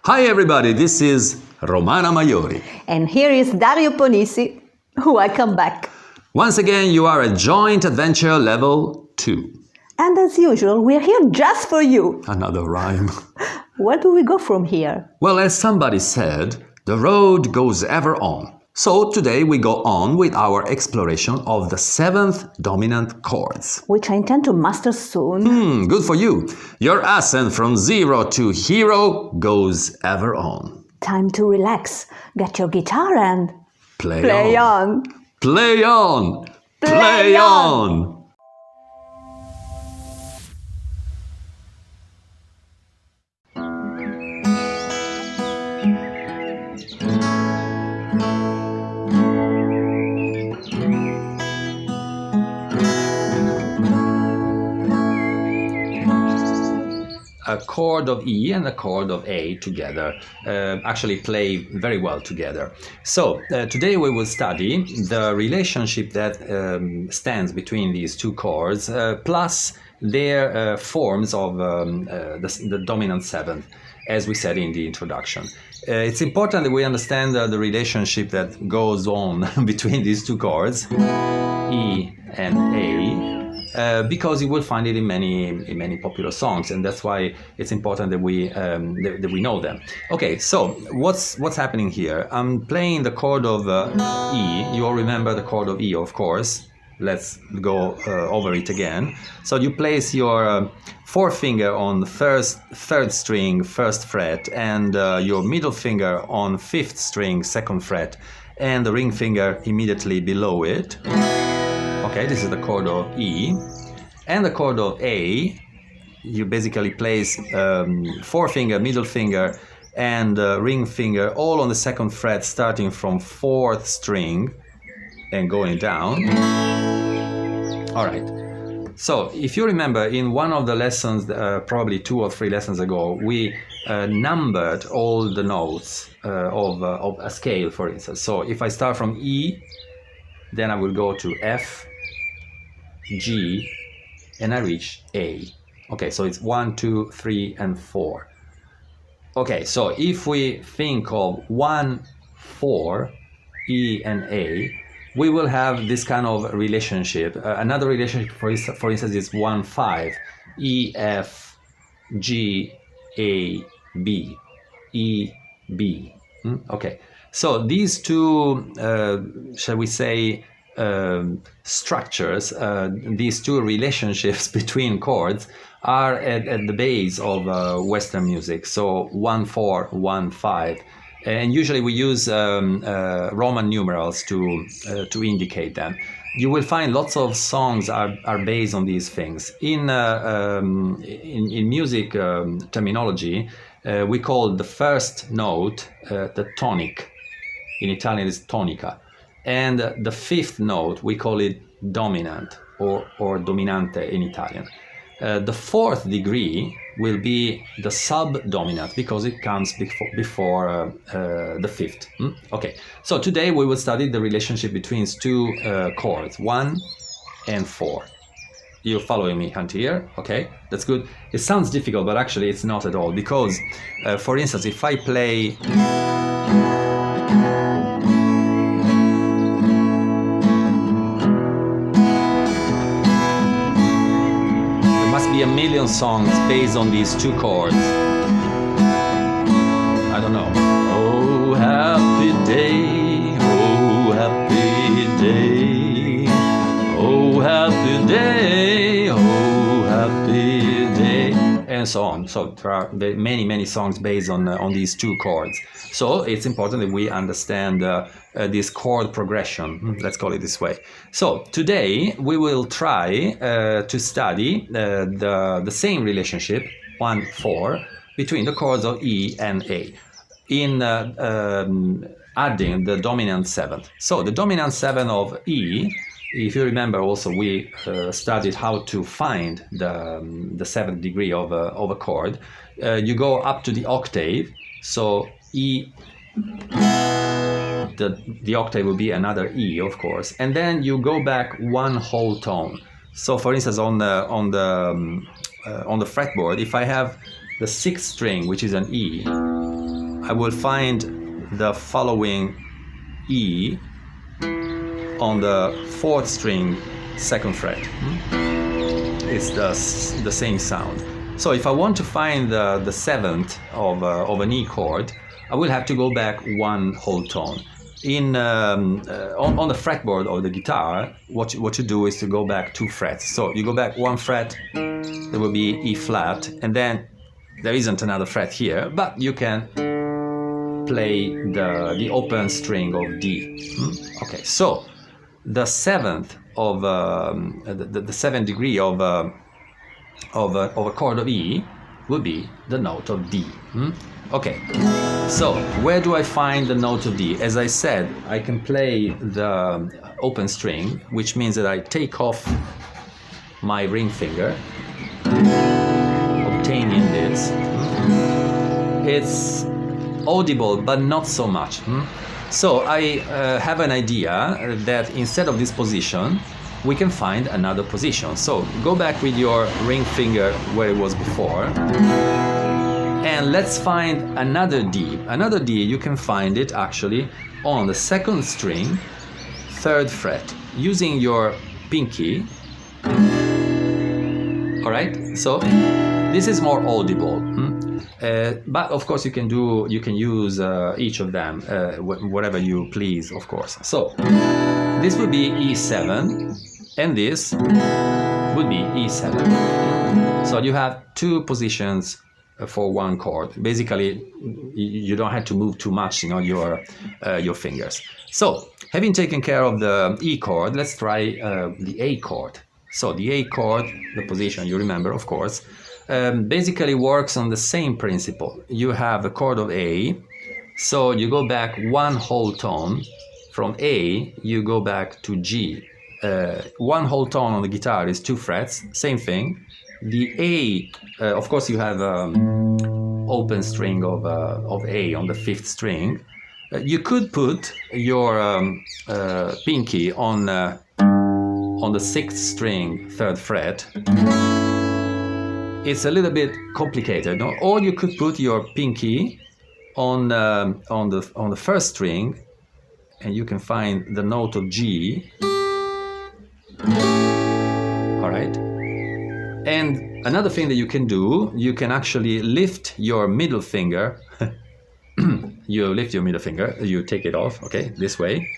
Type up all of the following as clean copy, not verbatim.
Hi everybody, this is Romana Maiori. And here is Dario Ponisi. Welcome back. Once again, you are at Joint Adventure Level 2. And as usual, we're here just for you. Another rhyme. Where do we go from here? Well, as somebody said, the road goes ever on. So today we go on with our exploration of the 7th dominant chords. Which I intend to master soon. Good for you. Your ascent from zero to hero goes ever on. Time to relax. Get your guitar and Play on. Play on! Play on! A chord of E and a chord of A together actually play very well together. So today we will study the relationship that stands between these two chords plus their forms of the dominant seventh, as we said in the introduction. It's important that we understand the relationship that goes on between these two chords, E and A. Because you will find it in many popular songs, and that's why it's important that we know them. Okay, so what's happening here? I'm playing the chord of E. You all remember the chord of E, of course. Let's go over it again. So you place your forefinger on the third string, first fret, and your middle finger on fifth string, second fret, and the ring finger immediately below it. Okay, this is the chord of E. And the chord of A, you basically place forefinger, middle finger, and ring finger all on the second fret, starting from fourth string and going down. All right. So, if you remember, in one of the lessons, probably 2 or 3 lessons ago, we numbered all the notes of a scale, for instance. So, if I start from E, then I will go to F, G, and I reach A. Okay, so it's 1, 2, 3, and 4. Okay, so if we think of 1, 4, E and A, we will have this kind of relationship. Another relationship, for instance, is 1, 5, E, F, G, A, B, E, B. Okay, so these two, shall we say, structures, these two relationships between chords are at the base of Western music. So 1, 4, 1, 5, and usually we use Roman numerals to indicate them. You will find lots of songs are based on these things. In music terminology, we call the first note the tonic. In Italian, it's tonica. And the fifth note, we call it dominant or dominante in Italian. The fourth degree will be the subdominant because it comes before the fifth. Okay, so today we will study the relationship between two chords, 1 and 4. You're following me until here? Okay, that's good. It sounds difficult, but actually it's not at all because, for instance, if I play... a million songs based on these two chords. I don't know. Oh, happy day, oh, happy day, oh, happy day, oh, happy day, and so on. So there are many songs based on these two chords. So it's important that we understand this chord progression, let's call it this way. So today we will try to study the same relationship, 1, 4, between the chords of E and A, in adding the dominant seventh. So the dominant seventh of E, if you remember also we studied how to find the seventh degree of a chord. You go up to the octave, so E, the octave will be another E, of course, and then you go back one whole tone. So, for instance, on the fretboard, if I have the 6th string, which is an E, I will find the following E on the 4th string, 2nd fret. It's the same sound. So if I want to find the 7th of an E chord, I will have to go back one whole tone. On the fretboard of the guitar, what you do is to go back 2 frets. So you go back 1 fret, there will be E flat, and then there isn't another fret here, but you can play the open string of D. Okay, so the 7th of the 7th degree of a chord of E would be the note of D. Okay, so where do I find the note of D? As I said, I can play the open string, which means that I take off my ring finger, obtaining this. It's audible, but not so much. So I have an idea that instead of this position, we can find another position. So go back with your ring finger where it was before. And let's find another D. Another D, you can find it actually on the 2nd string, 3rd fret, using your pinky. All right, so this is more audible. But of course you can use each of them, whatever you please, of course. So this would be E7, and this would be E7. So you have 2 positions for one chord. Basically, you don't have to move too much, your fingers. So, having taken care of the E chord, let's try the A chord. So the A chord, the position you remember, of course, basically works on the same principle. You have a chord of A, so you go back one whole tone. From A, you go back to G. One whole tone on the guitar is 2 frets, same thing. The A, of course, you have open string of A on the 5th string. You could put your pinky on the 6th string, 3rd fret. It's a little bit complicated, no? Or you could put your pinky on the 1st string, and you can find the note of G. All right. And another thing that you can do, you can actually lift your middle finger. You lift your middle finger, you take it off, okay, this way,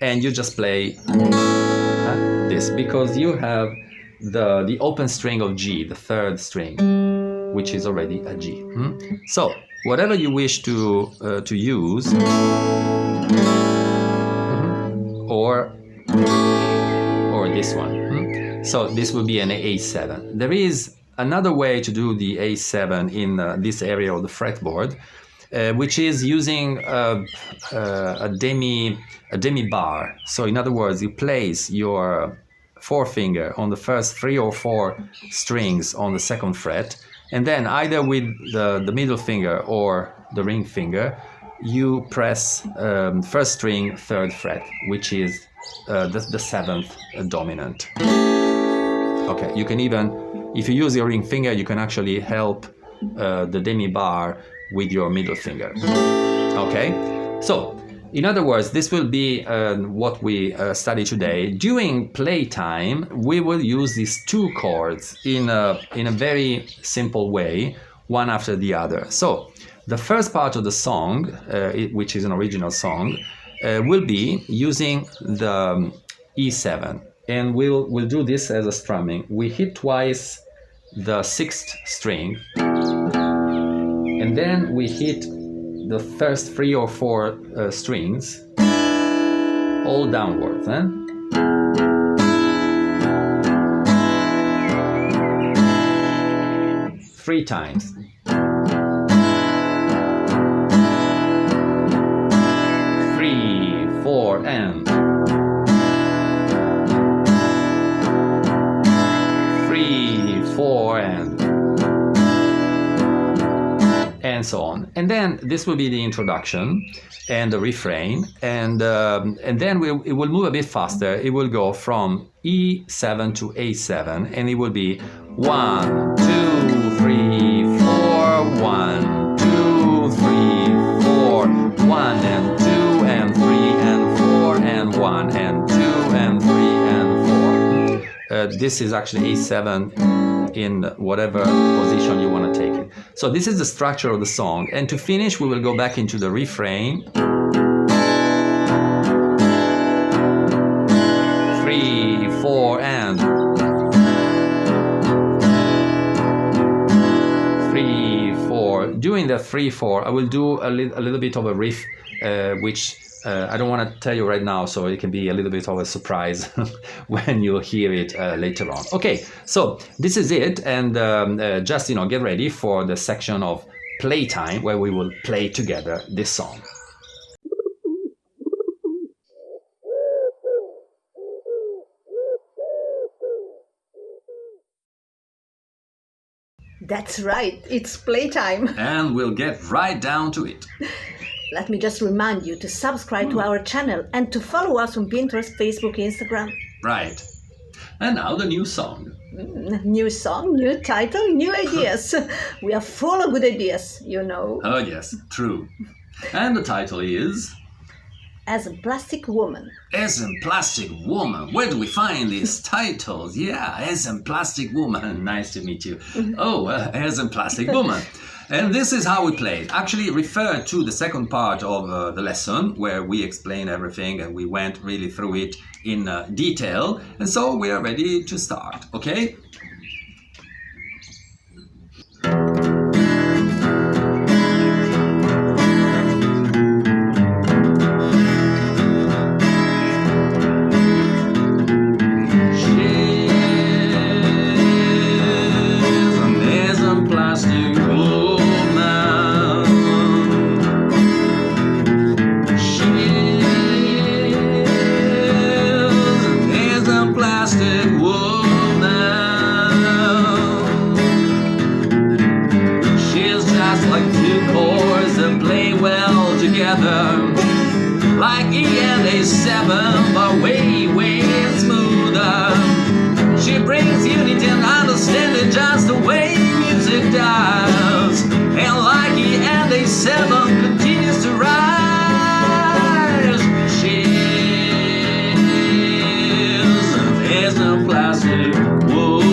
and you just play this, because you have the open string of G, the 3rd string, which is already a G. So whatever you wish to use, or this one. So this will be an A7. There is another way to do the A7 in this area of the fretboard, which is using a demi bar. So in other words, you place your forefinger on the first 3 or 4 strings on the 2nd fret, and then either with the middle finger or the ring finger, you press 1st string, 3rd fret, which is the 7th dominant. Okay, you can even, if you use your ring finger, you can actually help the demi bar with your middle finger. Okay, so in other words, this will be what we study today. During playtime, we will use these 2 chords in a very simple way, one after the other. So the first part of the song, which is an original song, will be using the E7, and we'll do this as a strumming. We hit twice the 6th string, and then we hit the first 3 or 4 strings, all downwards. 3 times. 3, 4, and 3, 4, and so on. And then this will be the introduction and the refrain, and then it will move a bit faster. It will go from E7 to A7, and it will be 1, 2, 3, 4, 1, 2, 3, this is actually A7 in whatever position you want to take it. So this is the structure of the song. And to finish, we will go back into the refrain. 3, 4, and 3, 4. During the 3, 4, I will do a little bit of a riff, which I don't want to tell you right now, so it can be a little bit of a surprise when you hear it later on. Okay, so this is it, and just get ready for the section of Playtime, where we will play together this song. That's right, it's playtime. And we'll get right down to it. Let me just remind you to subscribe to our channel and to follow us on Pinterest, Facebook, Instagram. Right. And now the new song. New song, new title, new ideas. We are full of good ideas, you know. Oh yes, true. And the title is... Esemplastic Woman. Esemplastic Woman. Where do we find these titles? Yeah, Esemplastic Woman. Nice to meet you. Oh, Esemplastic Woman. And this is how we play it. Actually, refer to the second part of the lesson, where we explain everything and we went really through it in detail. And so we are ready to start, okay? Like E and A7, but way, way smoother. She brings unity and understanding just the way music does. And like E and A7 continues to rise, she's an Esemplastic woman.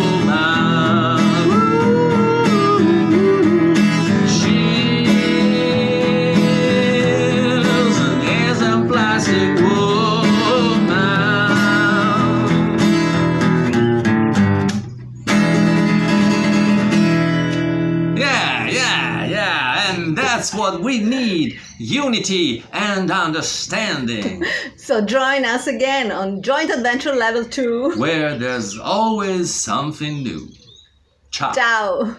That's what we need, unity and understanding. So join us again on Joint Adventure Level 2. Where there's always something new. Ciao. Ciao.